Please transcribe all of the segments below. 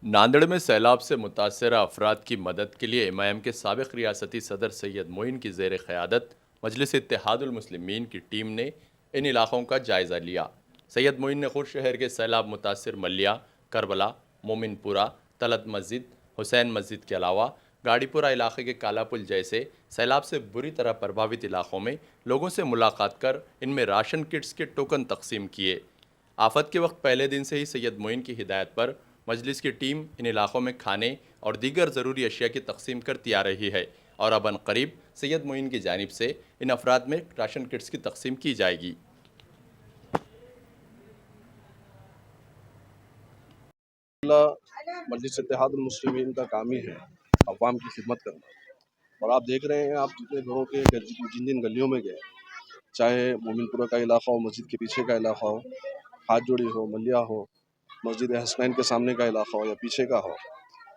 नांदेड़ में सैलाब से मुतासरा अफराद की मदद के लिए एमआईएम के साबिक रियासती सदर सैयद मोइन की ज़ेर क़यादत मजलिस इत्तेहादुल मुस्लिमीन की टीम ने इन इलाक़ों का जायज़ा लिया। सैयद मोइन ने खुद शहर के सैलाब मुतासर मलिया, करबला, मोमिनपुरा, तलत मस्जिद, हुसैन मस्जिद के अलावा गाड़ीपुरा इलाके के कालापुल जैसे सैलाब से बुरी तरह प्रभावित इलाक़ों में लोगों से मुलाकात कर इनमें राशन किट्स के टोकन तकसीम किए। आफत के वक्त पहले दिन से ही सैयद मोइन की हिदायत पर मजलिस की टीम इन इलाकों में खाने और दीगर ज़रूरी अशिया की तकसीम करती आ रही है और अब अनकरीब सैयद मोइन की जानिब से इन अफराद में राशन किट्स की तकसीम की जाएगी। मजलिस इत्तेहादुल मुस्लिमीन का काम ही है अवाम की खिदमत करना। और आप देख रहे हैं, आप जितने घरों के जिन जिन गलियों में गए, चाहे मोमिनपुरा का इलाका हो, मस्जिद के पीछे का इलाका हो, हाथ जोड़ी हो, मलिया हो, मस्जिद हसनैन के सामने का इलाका हो या पीछे का हो,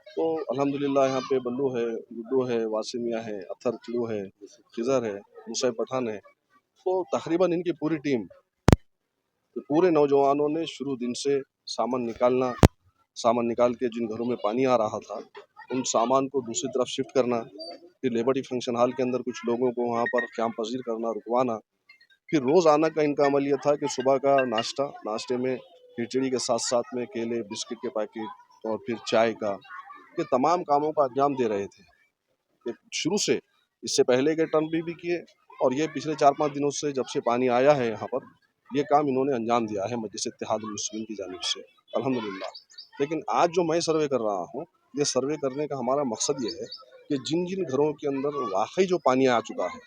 तो अल्हम्दुलिल्लाह यहाँ पे बल्लू है, गुड्डू है, वासिमिया है, अथर चिड़ू है, खिजर है, मुसैब पठान है, तो तकरीबन इनकी पूरी टीम, तो पूरे नौजवानों ने शुरू दिन से सामान निकाल के जिन घरों में पानी आ रहा था उन सामान को दूसरी तरफ शिफ्ट करना, फिर लिबर्टी फंक्शन हॉल के अंदर कुछ लोगों को वहाँ पर क़याम पज़ीर करना, रुकवाना। फिर रोज़ाना का इनका अमल ये था कि सुबह का नाश्ते में खिचड़ी के साथ साथ में केले, बिस्किट के पैकेट और फिर चाय का, ये तमाम कामों का अंजाम दे रहे थे। ये शुरू से इससे पहले के टर्म भी किए और ये पिछले 4-5 दिनों से जब से पानी आया है यहाँ पर, ये काम इन्होंने अंजाम दिया है मजलिस इत्तेहादुल मुस्लिमीन की जानिब से, अल्हम्दुलिल्लाह। लेकिन आज जो मैं सर्वे कर रहा हूँ, ये सर्वे करने का हमारा मकसद ये है कि जिन-जिन घरों के अंदर वाक़ई जो पानी आ चुका है,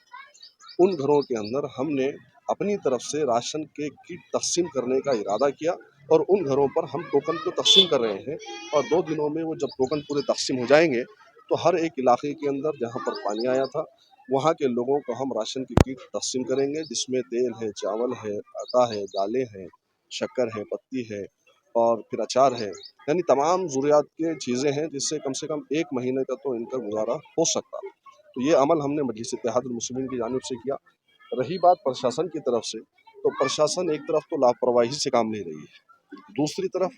उन घरों के अंदर हमने अपनी तरफ से राशन के किट तक़सीम करने का इरादा किया और उन घरों पर हम टोकन तो तक़सीम कर रहे हैं और 2 दिनों में वो जब टोकन पूरे तक़सीम हो जाएँगे, तो हर एक इलाके के अंदर जहाँ पर पानी आया था, वहाँ के लोगों को हम राशन की किट तक़सीम करेंगे, जिसमें तेल है, चावल है, आटा है, दालें हैं, शक्कर है, पत्ती है और फिर अचार है। यानी तमाम ज़रूरियात की चीज़ें हैं, जिससे कम से कम 1 महीने का तो इनका गुज़ारा हो सकता। तो ये अमल हमने मजलिस इत्तेहादुल मुस्लिमीन की जानिब से किया। रही बात प्रशासन की तरफ से, तो प्रशासन एक तरफ तो लापरवाही से काम ले रही है, दूसरी तरफ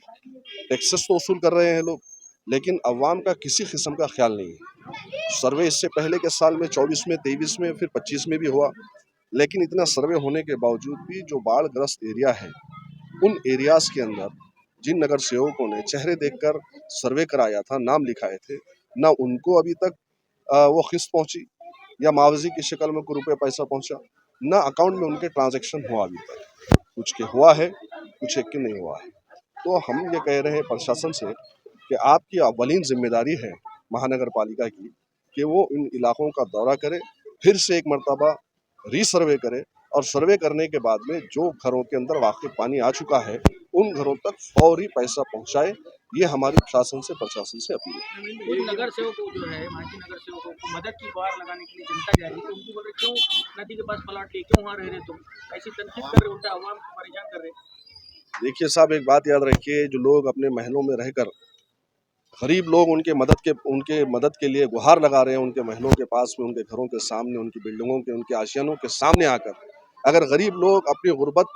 टैक्सेस तो वसूल कर रहे हैं लोग, लेकिन अवाम का किसी किस्म का ख्याल नहीं है। सर्वे इससे पहले के साल में 24 में, 23 में, फिर 25 में भी हुआ, लेकिन इतना सर्वे होने के बावजूद भी जो बाढ़-ग्रस्त एरिया है, उन एरियाज़ के अंदर जिन नगर सेवकों ने चेहरे देखकर सर्वे कराया था, नाम लिखाए थे, ना उनको अभी तक वो किस्त पहुँची या मुआवजे की शक्ल में कोई रुपया पैसा पहुँचा, ना अकाउंट में उनके ट्रांज़ैक्शन हुआ अभी तक। कुछ के हुआ है, कुछ एक के नहीं हुआ है। तो हम ये कह रहे हैं प्रशासन से कि आपकी अव्वलीन ज़िम्मेदारी है महानगर पालिका की कि वो इन इलाकों का दौरा करे, फिर से एक मर्तबा रीसर्वे करे और सर्वे करने के बाद में जो घरों के अंदर वाक़ई पानी आ चुका है, उन घरों तक फौरी पैसा पहुँचाए। ये हमारी प्रशासन से अपील है। कुछ नगर सेवकों जो है, वहाँ के नगर सेवकों को मदद की गुहार लगाने के लिए जनता जा रही है, तो उनको बोल रहे क्यों नदी के पास प्लाट लिए, क्यों वहाँ रह रहे तुम? ऐसी तनकीद कर रहे, उल्टा अवाम को परेशान कर रहे। देखिए साहब, एक बात याद रखिए, जो लोग अपने महलों में रहकर गरीब लोग उनके मदद के लिए गुहार लगा रहे हैं, उनके महलों के पास में, उनके घरों के सामने, उनकी बिल्डिंगों के, उनके आशियानों के सामने आकर अगर गरीब लोग अपनी गुर्बत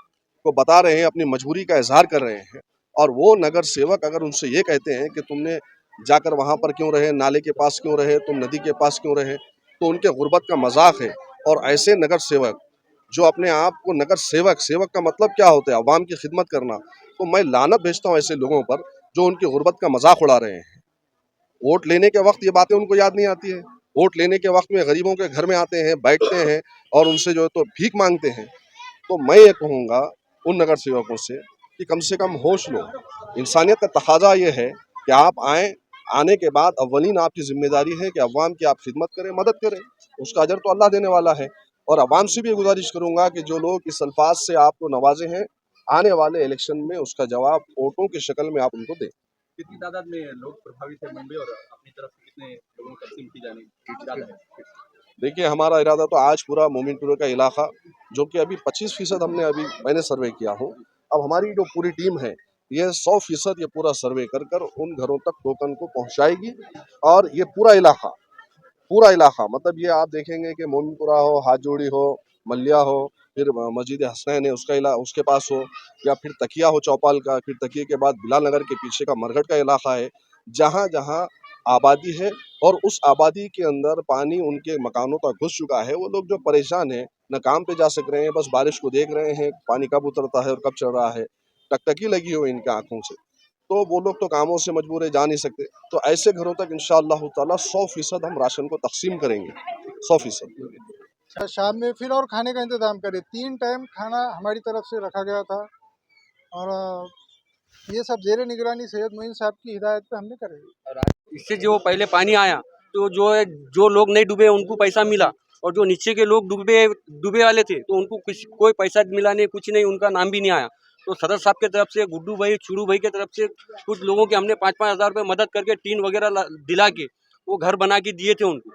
को बता रहे हैं, अपनी मजबूरी का इज़हार कर रहे हैं और वो नगर सेवक अगर उनसे ये कहते हैं कि तुमने जाकर वहाँ पर क्यों रहे, नाले के पास क्यों रहे, तुम नदी के पास क्यों रहे, तो उनके गुर्बत का मज़ाक है। और ऐसे नगर सेवक जो अपने आप को नगर सेवक का मतलब क्या होता है? अवाम की खिदमत करना। तो मैं लानत भेजता हूँ ऐसे लोगों पर जो उनकी गुर्बत का मज़ाक उड़ा रहे हैं। वोट लेने के वक़्त ये बातें उनको याद नहीं आती है। वोट लेने के वक़्त में गरीबों के घर में आते हैं, बैठते हैं और उनसे जो है तो भीख माँगते हैं। तो मैं ये कहूँगा उन नगर सेवकों से कि कम होश लो। इंसानियत का तकाज़ा ये है कि आप आएँ, आने के बाद अव्वलीन आपकी ज़िम्मेदारी है कि अवाम की आप खिदमत करें, मदद करें। उसका अजर तो अल्लाह देने वाला है। और अवाम से भी ये गुज़ारिश करूँगा कि जो लोग इस अल्फ़ाज़ से आपको नवाज़े हैं, आने वाले इलेक्शन में उसका जवाब वोटों की शक्ल में आप उनको दें। कितनी तादाद में लोग प्रभावित है मंडी और अपनी तरफ से कितने लोगों को तकसीम की जाने की इरादा है? देखिए, हमारा इरादा तो आज पूरा मोमिनपुर का इलाका, जो कि अभी 25% मैंने सर्वे किया हूँ। अब हमारी जो पूरी टीम है, ये 100% ये पूरा सर्वे कर उन घरों तक टोकन को पहुँचाएगी और ये पूरा इलाका मतलब ये आप देखेंगे कि मोमिनपुरा हो, हाथ जोड़ी हो, मलिया हो, फिर मस्जिद हसनैन है उसके पास हो या फिर तकिया हो चौपाल का, फिर तकिए के बाद बिलाल नगर के पीछे का मरघट का इलाका है। जहाँ जहाँ आबादी है और उस आबादी के अंदर पानी उनके मकानों तक घुस चुका है। वो लोग जो परेशान हैं, न काम पे जा सक रहे हैं, बस बारिश को देख रहे हैं, पानी कब उतरता है और कब चढ़ रहा है। टकटकी लगी हो इनकी आँखों से। तो वो लोग तो कामों से मजबूर है, जा नहीं सकते। तो ऐसे घरों तक इंशाअल्लाह ताला 100% हम राशन को तक़सीम करेंगे, 100%। शाम में फिर और खाने का इंतज़ाम करें। 3 टाइम खाना हमारी तरफ से रखा गया था और ये सब ज़ेरे निगरानी सैयद मोइन साहब की हिदायत पे हमने करे। इससे जो पहले पानी आया तो जो लोग नहीं डूबे उनको पैसा मिला, और जो नीचे के लोग डूबे वाले थे तो उनको कोई पैसा मिला नहीं, कुछ नहीं, उनका नाम भी नहीं आया। तो सदर साहब की तरफ से, गुड्डू भाई, चूड़ू भाई की तरफ से कुछ लोगों के हमने 5-5 हज़ार रुपये मदद करके टीन वगैरह दिला के वो घर बना के दिए थे उनको।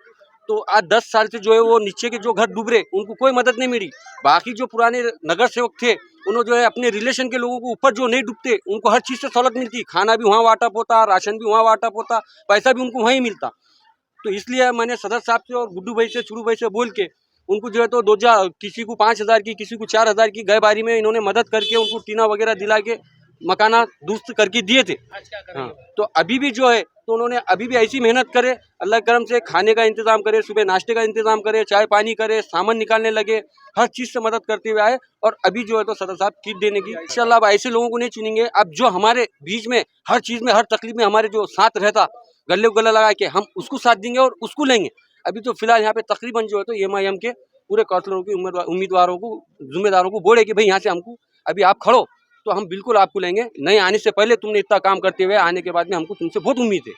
तो आज 10 साल से जो है वो नीचे के जो घर डूब रहे उनको कोई मदद नहीं मिली। बाकी जो पुराने नगर सेवक थे उन्होंने जो है अपने रिलेशन के लोगों को ऊपर जो नहीं डूबते उनको हर चीज़ से सहूलत मिलती, खाना भी वहाँ वाटअप होता, राशन भी वहाँ वाटअप होता, पैसा भी उनको वहीं मिलता। तो इसलिए मैंने सदर साहब से और गुड्डू भाई से, चूड़ू भाई से बोल के उनको जो है तो किसी को 5,000 की, किसी को 4,000 की गए बारी में इन्होंने मदद करके उनको टीना वगैरह दिला के मकाना दुरुस्त करके दिए थे। आज क्या कर रहे हाँ, हो? तो अभी भी जो है तो उन्होंने अभी भी ऐसी मेहनत करे, अल्लाह के करम से खाने का इंतजाम करे, सुबह नाश्ते का इंतजाम करे, चाय पानी करे, सामान निकालने लगे, हर चीज़ से मदद करते हुए आए। और अभी जो है तो सदर साहब किट देने की इंशाल्लाह अब ऐसे लोगों को नहीं चुनेंगे। अब जो हमारे बीच में हर चीज़ में, हर तकलीफ में हमारे जो साथ रहता, गले को गला लगा के हम उसको साथ देंगे और उसको लेंगे। अभी तो फिलहाल यहाँ पे तकरीबन जो है तो MIM के पूरे काउंसलरों की उम्मीदवारों को, जिम्मेदारों को बोले कि भाई यहाँ से हमको अभी आप खड़ो तो हम बिल्कुल आपको लेंगे। नहीं आने से पहले तुमने इतना काम करते हुए, आने के बाद में हमको तुमसे बहुत उम्मीद है।